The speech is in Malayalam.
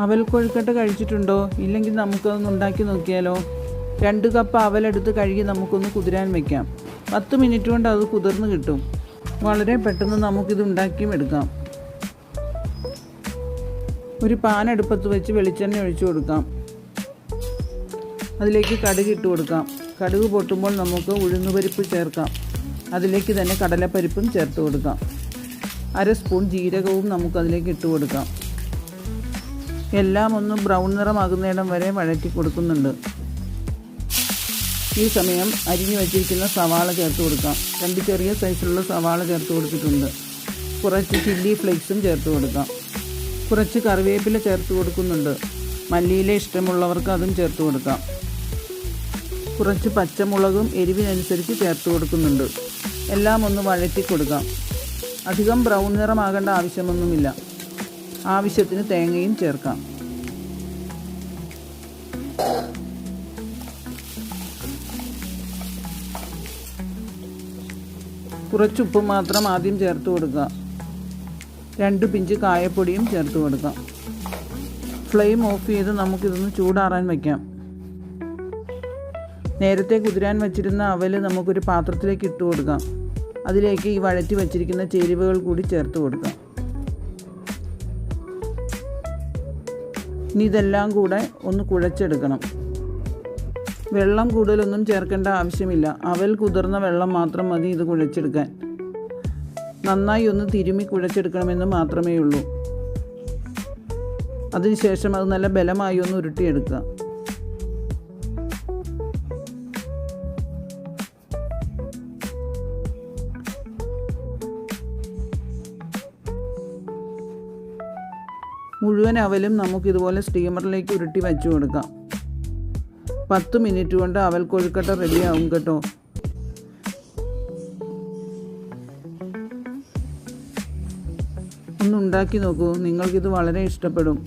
അവൽ കൊഴുക്കട്ട കഴിച്ചിട്ടുണ്ടോ? ഇല്ലെങ്കിൽ നമുക്കതൊന്ന് ഉണ്ടാക്കി നോക്കിയാലോ? 2 കപ്പ് അവലെടുത്ത് കഴുകി നമുക്കൊന്ന് കുതിരാൻ വയ്ക്കാം. 10 മിനിറ്റ് കൊണ്ട് അത് കുതിർന്ന് കിട്ടും. വളരെ പെട്ടെന്ന് നമുക്കിത് ഉണ്ടാക്കിയും എടുക്കാം. ഒരു പാൻ അടുപ്പത്ത് വെച്ച് വെളിച്ചെണ്ണ ഒഴിച്ചു കൊടുക്കാം. അതിലേക്ക് കടുക് ഇട്ട് കൊടുക്കാം. കടുക് പൊട്ടുമ്പോൾ നമുക്ക് ഉഴുന്നുപരിപ്പ് ചേർക്കാം. അതിലേക്ക് തന്നെ കടലപ്പരിപ്പും ചേർത്ത് കൊടുക്കാം. 1/2 സ്പൂൺ ജീരകവും നമുക്കതിലേക്ക് ഇട്ട് കൊടുക്കാം. എല്ലാം ഒന്ന് ബ്രൗൺ നിറമാകുന്നിടം വരെ വഴറ്റി കൊടുക്കുന്നുണ്ട്. ഈ സമയം അരിഞ്ഞു വച്ചിരിക്കുന്ന സവാള ചേർത്ത് കൊടുക്കാം. 2 ചെറിയ സൈസിലുള്ള സവാള ചേർത്ത് കൊടുത്തിട്ടുണ്ട്. കുറച്ച് ചില്ലി ഫ്ലേക്സും ചേർത്ത് കൊടുക്കാം. കുറച്ച് കറിവേപ്പില ചേർത്ത് കൊടുക്കുന്നുണ്ട്. മല്ലിയില ഇഷ്ടമുള്ളവർക്ക് അതും ചേർത്ത് കൊടുക്കാം. കുറച്ച് പച്ചമുളകും എരിവിനനുസരിച്ച് ചേർത്ത് കൊടുക്കുന്നുണ്ട്. എല്ലാം ഒന്ന് വഴറ്റി കൊടുക്കാം. അധികം ബ്രൗൺ നിറമാകേണ്ട ആവശ്യമൊന്നുമില്ല. ആവശ്യത്തിന് തേങ്ങയും ചേർക്കാം. കുറച്ച് ഉപ്പ് മാത്രം ആദ്യം ചേർത്ത് കൊടുക്കുക. 2 പിഞ്ച് കായപ്പൊടിയും ചേർത്ത് കൊടുക്കാം. ഫ്ലെയിം ഓഫ് ചെയ്ത് നമുക്കിതൊന്ന് ചൂടാറാൻ വയ്ക്കാം. നേരത്തെ കുതിരാൻ വച്ചിരുന്ന അവൽ നമുക്കൊരു പാത്രത്തിലേക്ക് ഇട്ട് കൊടുക്കാം. അതിലേക്ക് ഈ വഴറ്റി വച്ചിരിക്കുന്ന ചേരുവകൾ കൂടി ചേർത്ത് കൊടുക്കാം. ഇനി ഇതെല്ലാം കൂടെ ഒന്ന് കുഴച്ചെടുക്കണം. വെള്ളം കൂടുതലൊന്നും ചേർക്കേണ്ട ആവശ്യമില്ല. അവൽ കുതിർന്ന വെള്ളം മാത്രം മതി ഇത് കുഴച്ചെടുക്കാൻ. നന്നായി ഒന്ന് തിരുമ്മി കുഴച്ചെടുക്കണമെന്ന് മാത്രമേ ഉള്ളൂ. അതിനുശേഷം അത് നല്ല ബലമായി ഒന്ന് ഉരുട്ടിയെടുക്കുക. മുഴുവൻ അവലും നമുക്കിതുപോലെ സ്റ്റീമറിലേക്ക് ഉരുട്ടി വെച്ച് കൊടുക്കാം. 10 മിനിറ്റ് കൊണ്ട് അവൽ കൊഴുക്കട്ട റെഡിയാവും കേട്ടോ. ഒന്ന് ഉണ്ടാക്കി നോക്കൂ. നിങ്ങൾക്കിത് വളരെ ഇഷ്ടപ്പെടും.